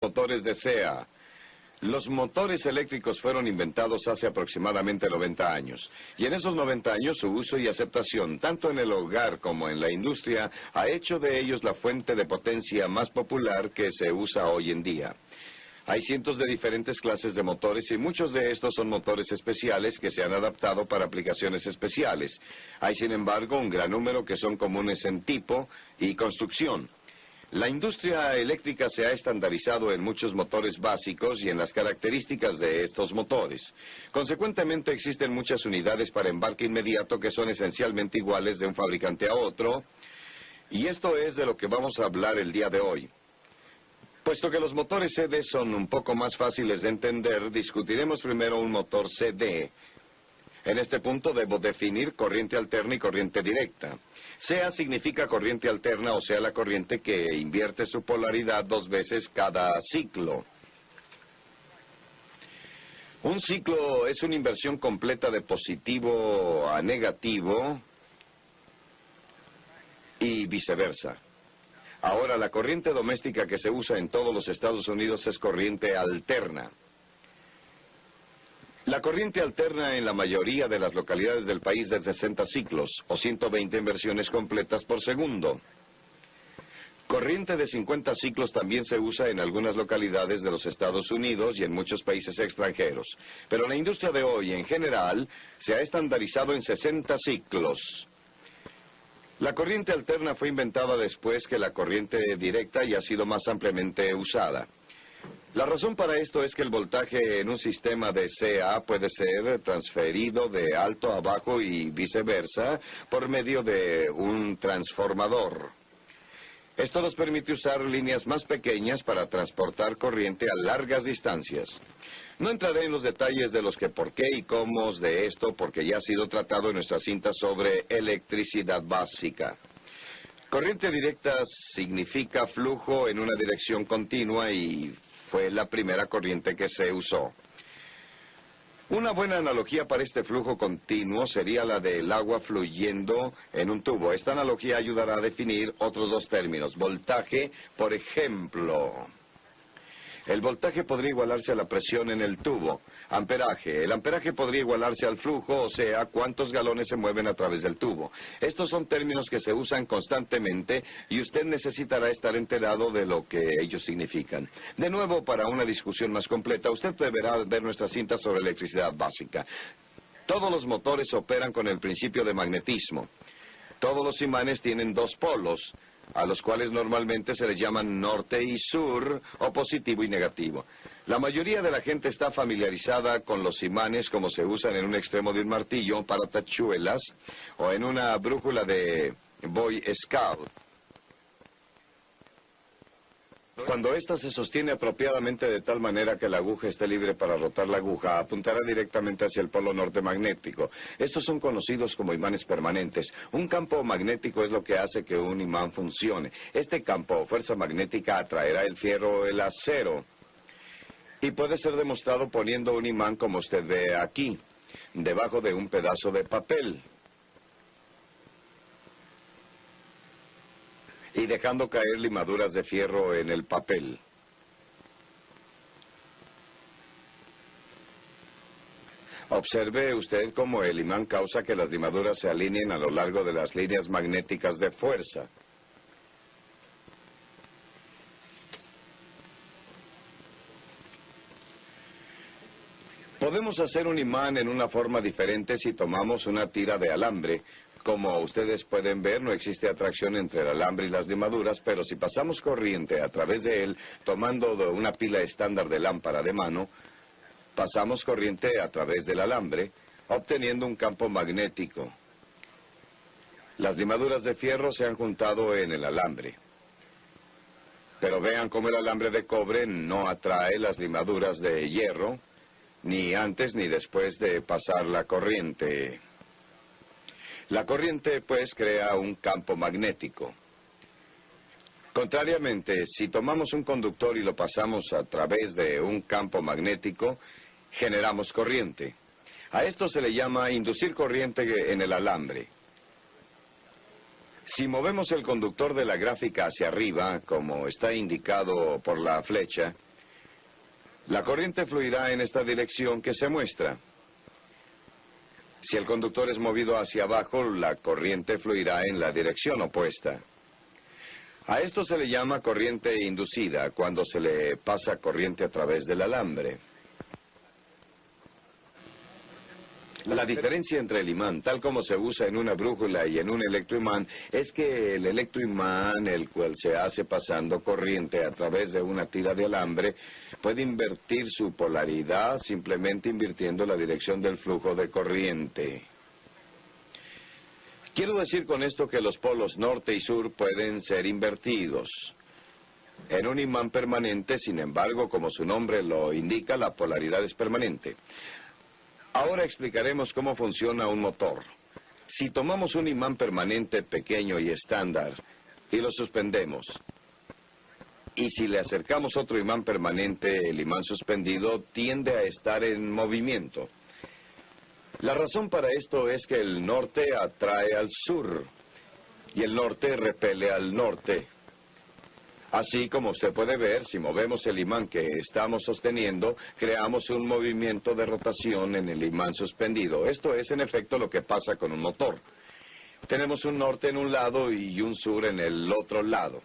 motores de SEA. Los motores eléctricos fueron inventados hace aproximadamente 90 años. Y en esos 90 años su uso y aceptación, tanto en el hogar como en la industria, ha hecho de ellos la fuente de potencia más popular que se usa hoy en día. Hay cientos de diferentes clases de motores y muchos de estos son motores especiales que se han adaptado para aplicaciones especiales. Hay, sin embargo, un gran número que son comunes en tipo y construcción. La industria eléctrica se ha estandarizado en muchos motores básicos y en las características de estos motores. Consecuentemente, existen muchas unidades para embarque inmediato que son esencialmente iguales de un fabricante a otro, y esto es de lo que vamos a hablar el día de hoy. Puesto que los motores CD son un poco más fáciles de entender, discutiremos primero un motor CD. En este punto debo definir corriente alterna y corriente directa. SEA significa corriente alterna, o sea, la corriente que invierte su polaridad 2 veces cada ciclo. Un ciclo es una inversión completa de positivo a negativo y viceversa. Ahora, la corriente doméstica que se usa en todos los Estados Unidos es corriente alterna. La corriente alterna en la mayoría de las localidades del país es de 60 ciclos, o 120 inversiones completas por segundo. Corriente de 50 ciclos también se usa en algunas localidades de los Estados Unidos y en muchos países extranjeros. Pero la industria de hoy, en general, se ha estandarizado en 60 ciclos. La corriente alterna fue inventada después que la corriente directa y ha sido más ampliamente usada. La razón para esto es que el voltaje en un sistema de SEA puede ser transferido de alto a bajo y viceversa por medio de un transformador. Esto nos permite usar líneas más pequeñas para transportar corriente a largas distancias. No entraré en los detalles de los que por qué y cómo de esto, porque ya ha sido tratado en nuestra cinta sobre electricidad básica. Corriente directa significa flujo en una dirección continua y fue la primera corriente que se usó. Una buena analogía para este flujo continuo sería la del agua fluyendo en un tubo. Esta analogía ayudará a definir otros 2 términos. Voltaje, por ejemplo. El voltaje podría igualarse a la presión en el tubo. Amperaje. El amperaje podría igualarse al flujo, o sea, cuántos galones se mueven a través del tubo. Estos son términos que se usan constantemente y usted necesitará estar enterado de lo que ellos significan. De nuevo, para una discusión más completa, usted deberá ver nuestra cinta sobre electricidad básica. Todos los motores operan con el principio de magnetismo. Todos los imanes tienen 2 polos, a los cuales normalmente se les llaman norte y sur, o positivo y negativo. La mayoría de la gente está familiarizada con los imanes como se usan en un extremo de un martillo para tachuelas o en una brújula de Boy Scout. Cuando ésta se sostiene apropiadamente de tal manera que la aguja esté libre para rotar la aguja, apuntará directamente hacia el polo norte magnético. Estos son conocidos como imanes permanentes. Un campo magnético es lo que hace que un imán funcione. Este campo o fuerza magnética atraerá el fierro o el acero. Y puede ser demostrado poniendo un imán como usted ve aquí, debajo de un pedazo de papel. Y dejando caer limaduras de fierro en el papel. Observe usted cómo el imán causa que las limaduras se alineen a lo largo de las líneas magnéticas de fuerza. Podemos hacer un imán en una forma diferente si tomamos una tira de alambre. Como ustedes pueden ver, no existe atracción entre el alambre y las limaduras, pero si pasamos corriente a través de él, tomando una pila estándar de lámpara de mano, pasamos corriente a través del alambre, obteniendo un campo magnético. Las limaduras de fierro se han juntado en el alambre. Pero vean cómo el alambre de cobre no atrae las limaduras de hierro, ni antes ni después de pasar la corriente. La corriente, pues, crea un campo magnético. Contrariamente, si tomamos un conductor y lo pasamos a través de un campo magnético, generamos corriente. A esto se le llama inducir corriente en el alambre. Si movemos el conductor de la gráfica hacia arriba, como está indicado por la flecha, La corriente fluirá en esta dirección que se muestra. Si el conductor es movido hacia abajo, la corriente fluirá en la dirección opuesta. A esto se le llama corriente inducida, cuando se le pasa corriente a través del alambre. La diferencia entre el imán, tal como se usa en una brújula y en un electroimán, es que el electroimán, el cual se hace pasando corriente a través de una tira de alambre, puede invertir su polaridad simplemente invirtiendo la dirección del flujo de corriente. Quiero decir con esto que los polos norte y sur pueden ser invertidos. En un imán permanente, sin embargo, como su nombre lo indica, la polaridad es permanente. Ahora explicaremos cómo funciona un motor. Si tomamos un imán permanente pequeño y estándar y lo suspendemos, y si le acercamos otro imán permanente, el imán suspendido tiende a estar en movimiento. La razón para esto es que el norte atrae al sur y el norte repele al norte. Así como usted puede ver, si movemos el imán que estamos sosteniendo, creamos un movimiento de rotación en el imán suspendido. Esto es, en efecto, lo que pasa con un motor. Tenemos un norte en un lado y un sur en el otro lado.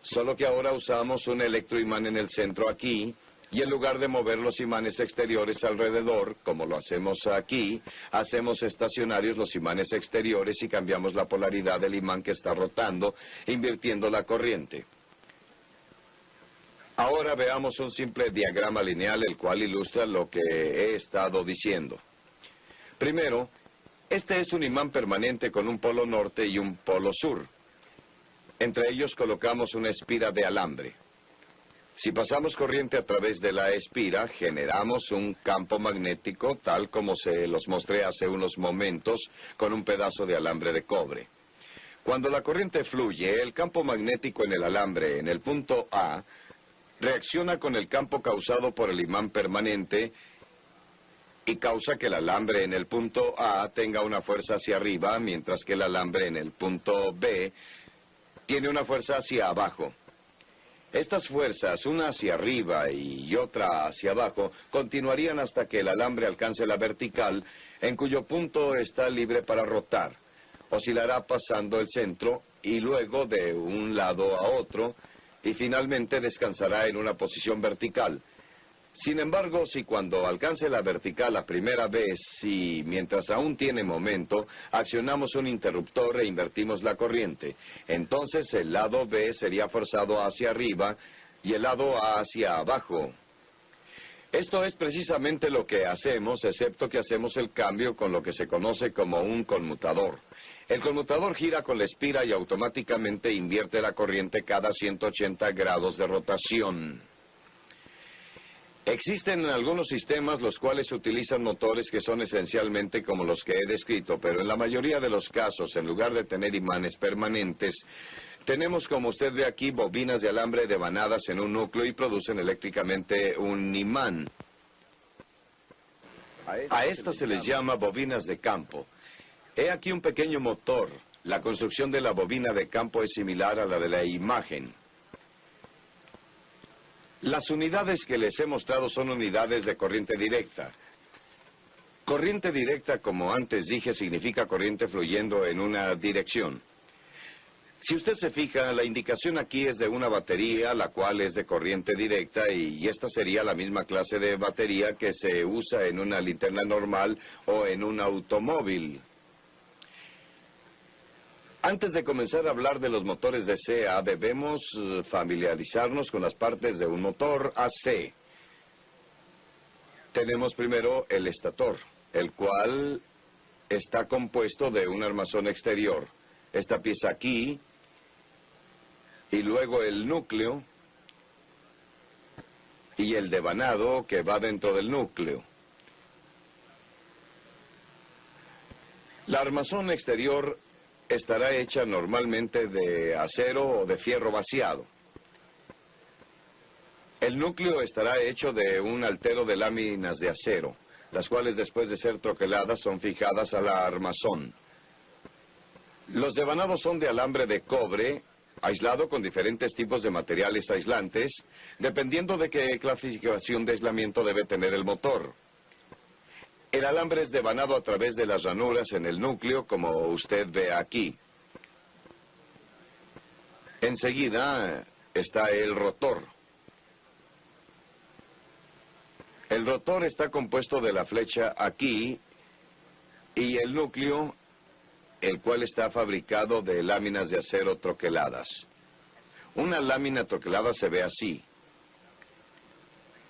Solo que ahora usamos un electroimán en el centro aquí, y en lugar de mover los imanes exteriores alrededor, como lo hacemos aquí, hacemos estacionarios los imanes exteriores y cambiamos la polaridad del imán que está rotando, invirtiendo la corriente. Ahora veamos un simple diagrama lineal el cual ilustra lo que he estado diciendo. Primero, este es un imán permanente con un polo norte y un polo sur. Entre ellos colocamos una espira de alambre. Si pasamos corriente a través de la espira, generamos un campo magnético tal como se los mostré hace unos momentos con un pedazo de alambre de cobre. Cuando la corriente fluye, el campo magnético en el alambre en el punto A reacciona con el campo causado por el imán permanente y causa que el alambre en el punto A tenga una fuerza hacia arriba, mientras que el alambre en el punto B tiene una fuerza hacia abajo. Estas fuerzas, una hacia arriba y otra hacia abajo, continuarían hasta que el alambre alcance la vertical, en cuyo punto está libre para rotar. Oscilará pasando el centro y luego de un lado a otro, y finalmente descansará en una posición vertical. Sin embargo, si cuando alcance la vertical la primera vez y mientras aún tiene momento, accionamos un interruptor e invertimos la corriente, entonces el lado B sería forzado hacia arriba y el lado A hacia abajo. Esto es precisamente lo que hacemos, excepto que hacemos el cambio con lo que se conoce como un conmutador. El conmutador gira con la espira y automáticamente invierte la corriente cada 180 grados de rotación. Existen algunos sistemas los cuales utilizan motores que son esencialmente como los que he descrito, pero en la mayoría de los casos, en lugar de tener imanes permanentes, tenemos, como usted ve aquí, bobinas de alambre devanadas en un núcleo y producen eléctricamente un imán. A estas se les llama bobinas de campo. He aquí un pequeño motor. La construcción de la bobina de campo es similar a la de la imagen. Las unidades que les he mostrado son unidades de corriente directa. Corriente directa, como antes dije, significa corriente fluyendo en una dirección. Si usted se fija, la indicación aquí es de una batería, la cual es de corriente directa, y esta sería la misma clase de batería que se usa en una linterna normal o en un automóvil. Antes de comenzar a hablar de los motores de CA, debemos familiarizarnos con las partes de un motor AC. Tenemos primero el estator, el cual está compuesto de un armazón exterior. Esta pieza aquí, y luego el núcleo, y el devanado que va dentro del núcleo. La armazón exterior estará hecha normalmente de acero o de fierro vaciado. El núcleo estará hecho de un altero de láminas de acero, las cuales después de ser troqueladas son fijadas a la armazón. Los devanados son de alambre de cobre aislado con diferentes tipos de materiales aislantes, dependiendo de qué clasificación de aislamiento debe tener el motor. El alambre es devanado a través de las ranuras en el núcleo, como usted ve aquí. Enseguida está el rotor. El rotor está compuesto de la flecha aquí y el núcleo, el cual está fabricado de láminas de acero troqueladas. Una lámina troquelada se ve así.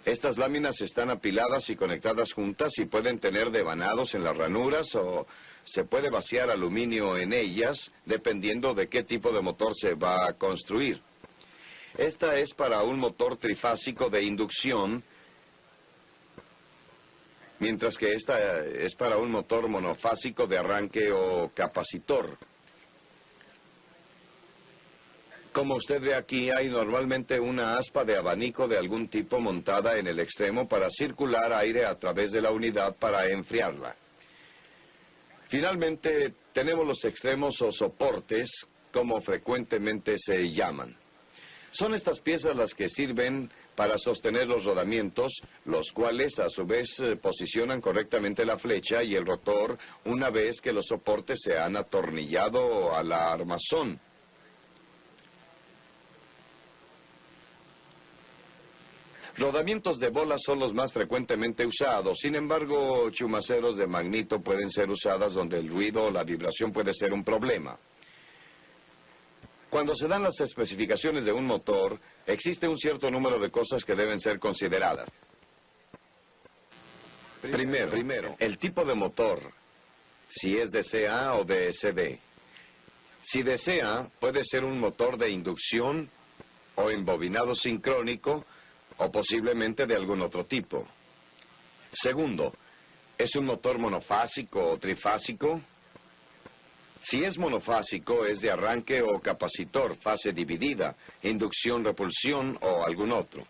Estas láminas están apiladas y conectadas juntas y pueden tener devanados en las ranuras o se puede vaciar aluminio en ellas dependiendo de qué tipo de motor se va a construir. Esta es para un motor trifásico de inducción, mientras que esta es para un motor monofásico de arranque o capacitor. Como usted ve aquí, hay normalmente una aspa de abanico de algún tipo montada en el extremo para circular aire a través de la unidad para enfriarla. Finalmente, tenemos los extremos o soportes, como frecuentemente se llaman. Son estas piezas las que sirven para sostener los rodamientos, los cuales a su vez posicionan correctamente la flecha y el rotor una vez que los soportes se han atornillado a la armazón. Rodamientos de bola son los más frecuentemente usados. Sin embargo, chumaceros de magnito pueden ser usadas donde el ruido o la vibración puede ser un problema. Cuando se dan las especificaciones de un motor, existe un cierto número de cosas que deben ser consideradas. Primero, el tipo de motor, si es DCA o DSD. Si DCA, puede ser un motor de inducción o embobinado sincrónico, o posiblemente de algún otro tipo. Segundo, ¿es un motor monofásico o trifásico? Si es monofásico, es de arranque o capacitor, fase dividida, inducción, repulsión o algún otro.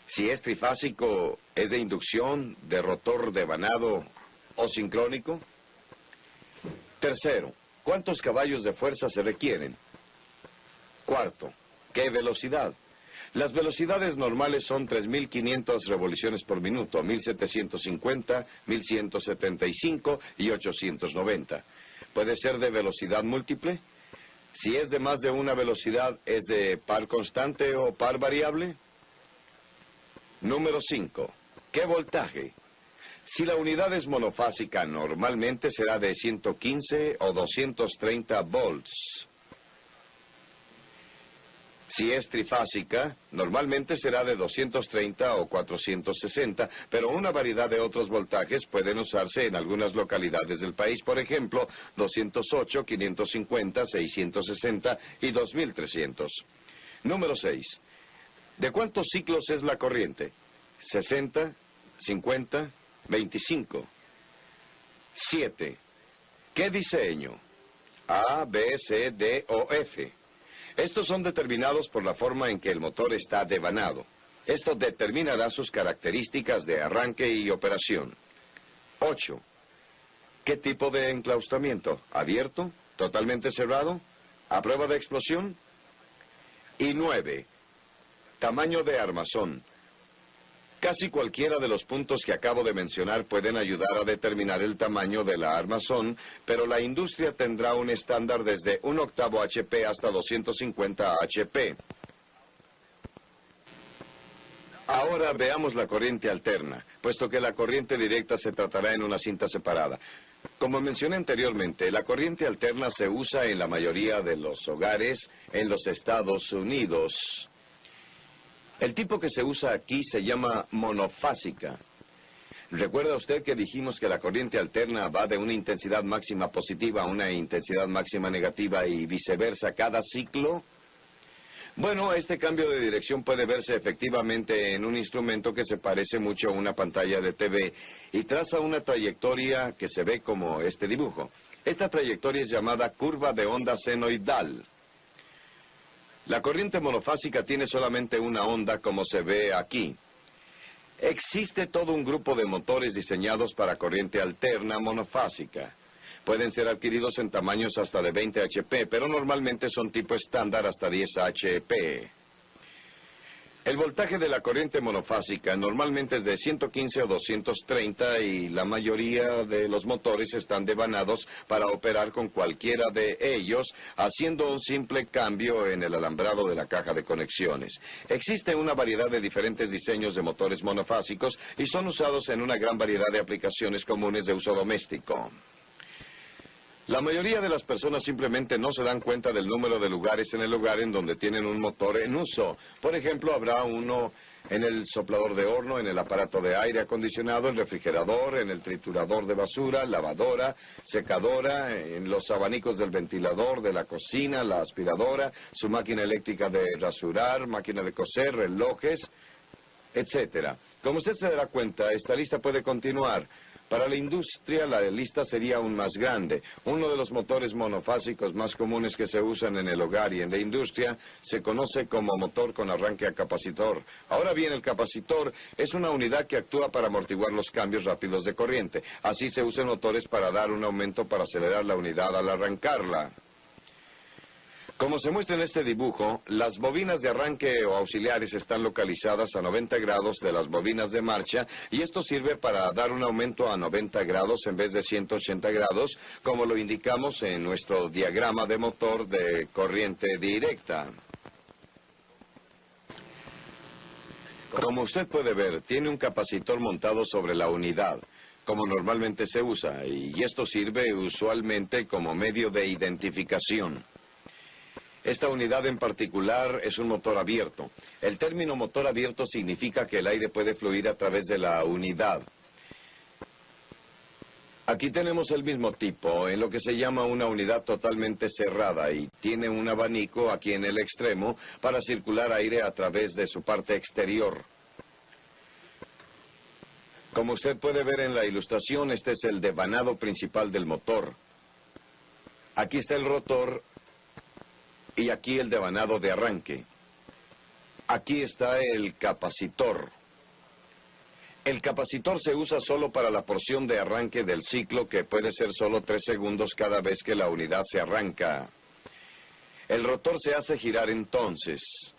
Si es trifásico, es de inducción, de rotor devanado o sincrónico. Tercero, ¿cuántos caballos de fuerza se requieren? Cuarto, ¿qué velocidad? Las velocidades normales son 3.500 revoluciones por minuto, 1.750, 1.175 y 890. ¿Puede ser de velocidad múltiple? Si es de más de una velocidad, ¿es de par constante o par variable? Número 5. ¿Qué voltaje? Si la unidad es monofásica, normalmente será de 115 o 230 volts. Si es trifásica, normalmente será de 230 o 460, pero una variedad de otros voltajes pueden usarse en algunas localidades del país. Por ejemplo, 208, 550, 660 y 2300. Número 6. ¿De cuántos ciclos es la corriente? 60, 50, 25. 7. ¿Qué diseño? A, B, C, D o F. Estos son determinados por la forma en que el motor está devanado. Esto determinará sus características de arranque y operación. 8. ¿Qué tipo de enclaustramiento? ¿Abierto? ¿Totalmente cerrado? ¿A prueba de explosión? Y 9. Tamaño de armazón. Casi cualquiera de los puntos que acabo de mencionar pueden ayudar a determinar el tamaño de la armazón, pero la industria tendrá un estándar desde 1/8 HP hasta 250 HP. Ahora veamos la corriente alterna, puesto que la corriente directa se tratará en una cinta separada. Como mencioné anteriormente, la corriente alterna se usa en la mayoría de los hogares en los Estados Unidos. El tipo que se usa aquí se llama monofásica. ¿Recuerda usted que dijimos que la corriente alterna va de una intensidad máxima positiva a una intensidad máxima negativa y viceversa cada ciclo? Bueno, este cambio de dirección puede verse efectivamente en un instrumento que se parece mucho a una pantalla de TV y traza una trayectoria que se ve como este dibujo. Esta trayectoria es llamada curva de onda senoidal. La corriente monofásica tiene solamente una onda, como se ve aquí. Existe todo un grupo de motores diseñados para corriente alterna monofásica. Pueden ser adquiridos en tamaños hasta de 20 HP, pero normalmente son tipo estándar hasta 10 HP. El voltaje de la corriente monofásica normalmente es de 115 o 230 y la mayoría de los motores están devanados para operar con cualquiera de ellos, haciendo un simple cambio en el alambrado de la caja de conexiones. Existe una variedad de diferentes diseños de motores monofásicos y son usados en una gran variedad de aplicaciones comunes de uso doméstico. La mayoría de las personas simplemente no se dan cuenta del número de lugares en el hogar en donde tienen un motor en uso. Por ejemplo, habrá uno en el soplador de horno, en el aparato de aire acondicionado, el refrigerador, en el triturador de basura, lavadora, secadora, en los abanicos del ventilador, de la cocina, la aspiradora, su máquina eléctrica de rasurar, máquina de coser, relojes, etcétera. Como usted se dará cuenta, esta lista puede continuar. Para la industria, la lista sería aún más grande. Uno de los motores monofásicos más comunes que se usan en el hogar y en la industria se conoce como motor con arranque a capacitor. Ahora bien, el capacitor es una unidad que actúa para amortiguar los cambios rápidos de corriente. Así se usan motores para dar un aumento para acelerar la unidad al arrancarla. Como se muestra en este dibujo, las bobinas de arranque o auxiliares están localizadas a 90 grados de las bobinas de marcha y esto sirve para dar un aumento a 90 grados en vez de 180 grados, como lo indicamos en nuestro diagrama de motor de corriente directa. Como usted puede ver, tiene un capacitor montado sobre la unidad, como normalmente se usa, y esto sirve usualmente como medio de identificación. Esta unidad en particular es un motor abierto. El término motor abierto significa que el aire puede fluir a través de la unidad. Aquí tenemos el mismo tipo, en lo que se llama una unidad totalmente cerrada y tiene un abanico aquí en el extremo para circular aire a través de su parte exterior. Como usted puede ver en la ilustración, este es el devanado principal del motor. Aquí está el rotor y aquí el devanado de arranque. Aquí está el capacitor. El capacitor se usa solo para la porción de arranque del ciclo, que puede ser solo 3 segundos cada vez que la unidad se arranca. El rotor se hace girar entonces.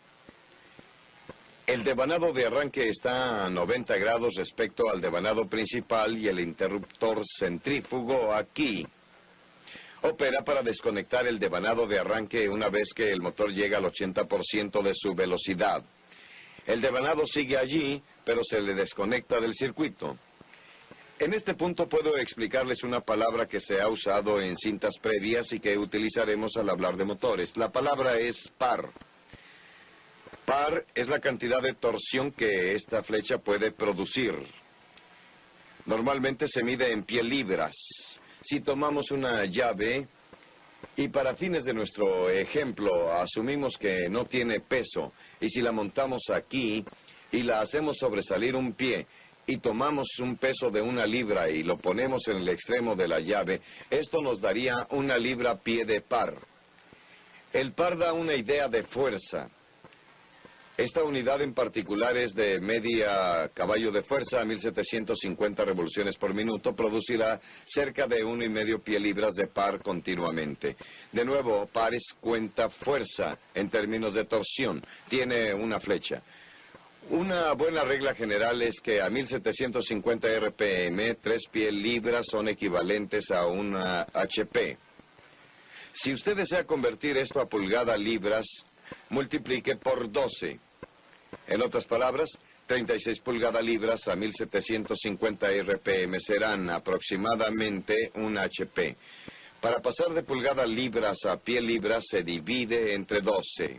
El devanado de arranque está a 90 grados respecto al devanado principal y el interruptor centrífugo aquí opera para desconectar el devanado de arranque una vez que el motor llega al 80% de su velocidad. El devanado sigue allí, pero se le desconecta del circuito. En este punto puedo explicarles una palabra que se ha usado en cintas previas y que utilizaremos al hablar de motores. La palabra es par. Par es la cantidad de torsión que esta flecha puede producir. Normalmente se mide en pie libras. Si tomamos una llave y para fines de nuestro ejemplo asumimos que no tiene peso y si la montamos aquí y la hacemos sobresalir un pie y tomamos un peso de 1 libra y lo ponemos en el extremo de la llave, esto nos daría 1 libra pie de par. El par da una idea de fuerza. Esta unidad en particular es de media caballo de fuerza a 1750 revoluciones por minuto. Producirá cerca de 1,5 pie libras de par continuamente. De nuevo, par es cuenta fuerza en términos de torsión. Tiene una flecha. Una buena regla general es que a 1750 RPM, 3 pie libras son equivalentes a 1 HP. Si usted desea convertir esto a pulgada libras, multiplique por 12. En otras palabras, 36 pulgadas libras a 1750 RPM serán aproximadamente 1 HP. Para pasar de pulgadas libras a pie libras se divide entre 12.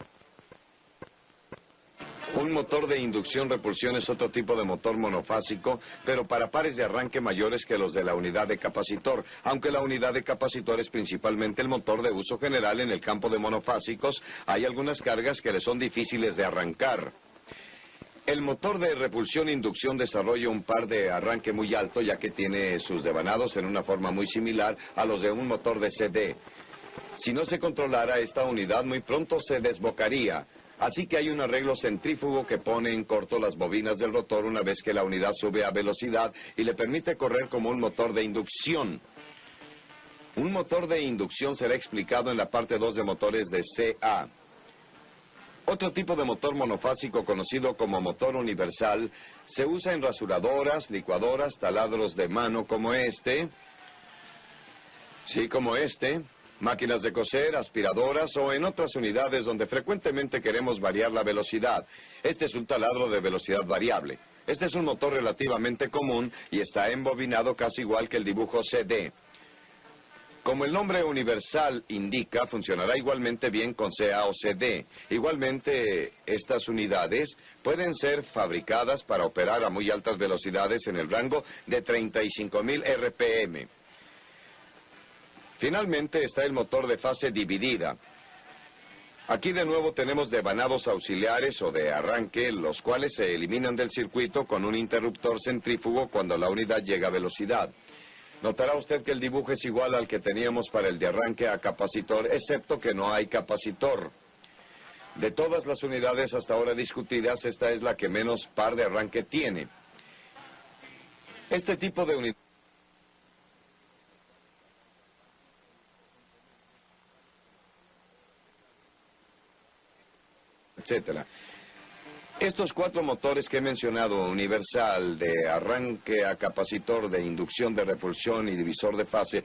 Un motor de inducción-repulsión es otro tipo de motor monofásico, pero para pares de arranque mayores que los de la unidad de capacitor, aunque la unidad de capacitor es principalmente el motor de uso general en el campo de monofásicos, hay algunas cargas que le son difíciles de arrancar. El motor de repulsión-inducción desarrolla un par de arranque muy alto, ya que tiene sus devanados en una forma muy similar a los de un motor de CD. Si no se controlara esta unidad, muy pronto se desbocaría. Así que hay un arreglo centrífugo que pone en corto las bobinas del rotor una vez que la unidad sube a velocidad y le permite correr como un motor de inducción. Un motor de inducción será explicado en la parte 2 de motores de CA. Otro tipo de motor monofásico conocido como motor universal se usa en rasuradoras, licuadoras, taladros de mano como este, máquinas de coser, aspiradoras o en otras unidades donde frecuentemente queremos variar la velocidad. Este es un taladro de velocidad variable. Este es un motor relativamente común y está embobinado casi igual que el dibujo CD. Como el nombre universal indica, funcionará igualmente bien con CA o CD. Igualmente, estas unidades pueden ser fabricadas para operar a muy altas velocidades en el rango de 35.000 RPM. Finalmente está el motor de fase dividida. Aquí de nuevo tenemos devanados auxiliares o de arranque, los cuales se eliminan del circuito con un interruptor centrífugo cuando la unidad llega a velocidad. Notará usted que el dibujo es igual al que teníamos para el de arranque a capacitor, excepto que no hay capacitor. De todas las unidades hasta ahora discutidas, esta es la que menos par de arranque tiene. Este tipo de unidad, etcétera. Estos 4 motores que he mencionado, universal, de arranque a capacitor, de inducción, de repulsión y divisor de fase,